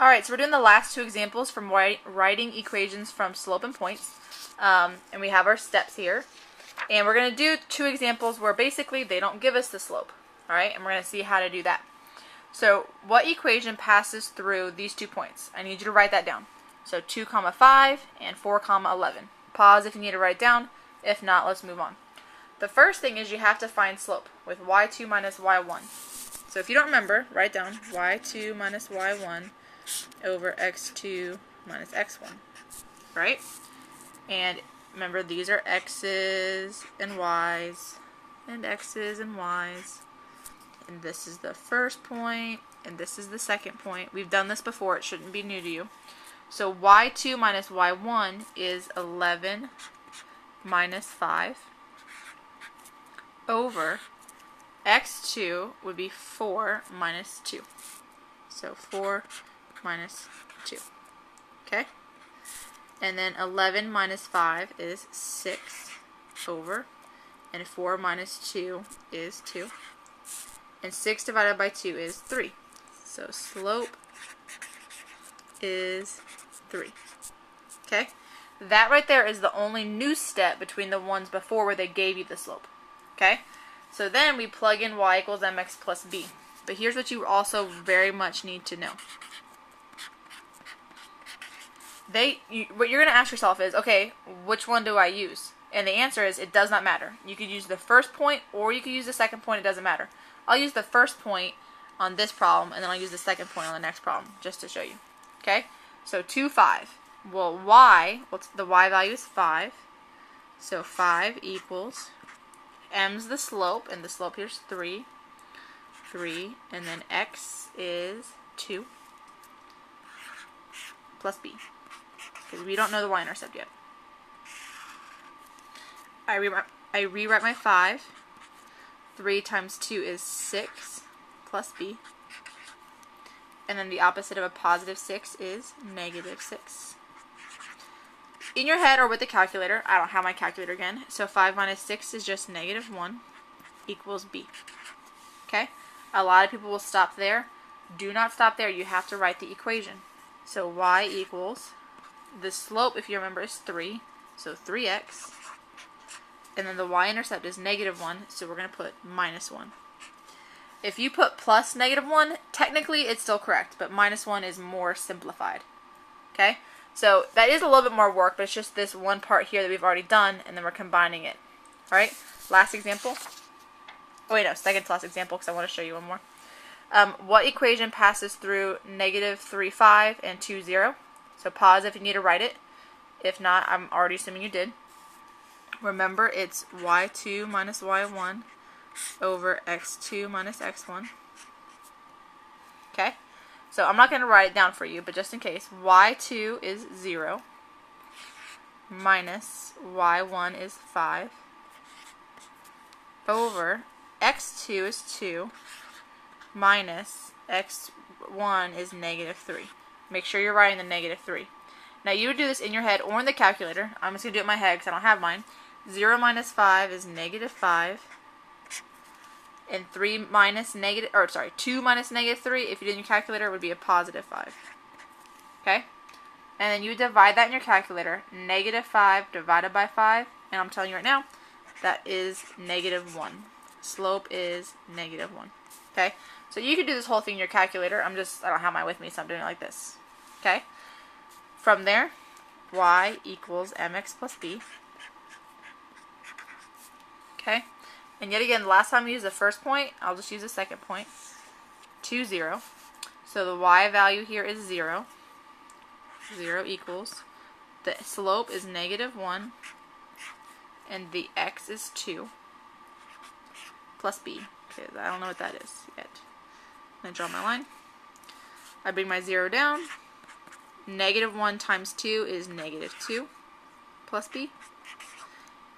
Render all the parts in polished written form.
Alright, so we're doing the last two examples from writing equations from slope and points. And we have our steps here. And we're going to do two examples where basically they don't give us the slope. Alright, and we're going to see how to do that. So what equation passes through these 2 points? I need you to write that down. So 2, 5 and 4, 11. Pause if you need to write it down. If not, let's move on. The first thing is you have to find slope with y2 minus y1. So if you don't remember, write down y2 minus y1 over x2 minus x1, right? And remember, these are x's and y's and x's and y's. And this is the first point, and this is the second point. We've done this before. It shouldn't be new to you. So y2 minus y1 is 11 minus 5 over x2 would be 4 minus 2. So 4 minus 2. Okay? And then 11 minus 5 is 6 over, and 4 minus 2 is 2. And 6 divided by 2 is 3. So slope is 3. Okay? That right there is the only new step between the ones before where they gave you the slope. Okay? So then we plug in y equals mx plus b. But here's what you also very much need to know. What you're going to ask yourself is, okay, which one do I use? And the answer is, it does not matter. You could use the first point or you could use the second point. It doesn't matter. I'll use the first point on this problem, and then I'll use the second point on the next problem, just to show you. Okay? So 2, 5. Well, the y value is 5. So 5 equals, m's the slope, and the slope here is 3. 3, and then x is 2 plus b. Because we don't know the y-intercept yet. I rewrite my 5. 3 times 2 is 6 plus b. And then the opposite of a positive 6 is negative 6. In your head or with the calculator, I don't have my calculator again, so 5 minus 6 is just negative 1 equals b. Okay? A lot of people will stop there. Do not stop there. You have to write the equation. So y equals, the slope, if you remember, is 3, so 3x. And then the y-intercept is negative 1, so we're going to put minus 1. If you put plus negative 1, technically it's still correct, but minus 1 is more simplified. Okay? So that is a little bit more work, but it's just this one part here that we've already done, and then we're combining it. Alright? Last example. Oh wait, no, second to last example, because I want to show you one more. What equation passes through negative 3, 5 and 2, 0? So pause if you need to write it. If not, I'm already assuming you did. Remember, it's y2 minus y1 over x2 minus x1. Okay? So I'm not going to write it down for you, but just in case, y2 is 0 minus y1 is 5 over x2 is 2 minus x1 is negative 3. Make sure you're writing the negative 3. Now you would do this in your head or in the calculator. I'm just going to do it in my head because I don't have mine. 0 minus 5 is negative 5. And 2 minus negative 3, if you did in your calculator, would be a positive 5. Okay? And then you divide that in your calculator. Negative 5 divided by 5. And I'm telling you right now, that is negative 1. Slope is negative 1. Okay? So you could do this whole thing in your calculator. I don't have mine with me, so I'm doing it like this. Okay? From there, y equals mx plus b. Okay? And yet again, last time I used the first point, I'll just use the second point. 2, 0. So the y value here is 0. 0 equals, the slope is negative 1, and the x is 2, plus b. Okay, I don't know what that is yet. I'm going to draw my line. I bring my 0 down. Negative 1 times 2 is negative 2, plus b.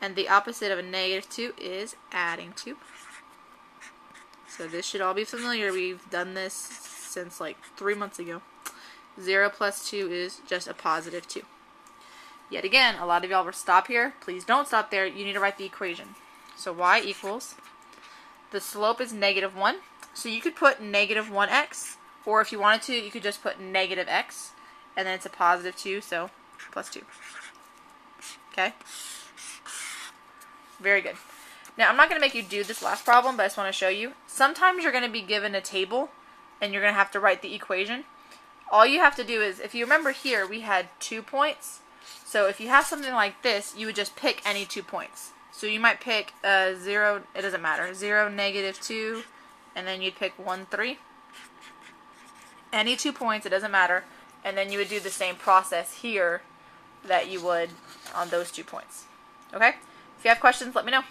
And the opposite of a negative 2 is adding 2. So this should all be familiar. We've done this since like 3 months ago. 0 plus 2 is just a positive 2. Yet again, a lot of y'all will stop here. Please don't stop there. You need to write the equation. So y equals, the slope is negative 1. So you could put negative 1x Or if you wanted to, you could just put negative x, and then it's a positive 2, so plus 2. Okay? Very good. Now, I'm not going to make you do this last problem, but I just want to show you. Sometimes you're going to be given a table, and you're going to have to write the equation. All you have to do is, if you remember here, we had 2 points. So if you have something like this, you would just pick any 2 points. So you might pick 0, it doesn't matter, 0, negative 2, and then you'd pick 1, 3. Any 2 points, it doesn't matter. And then you would do the same process here that you would on those 2 points. Okay? If you have questions, let me know.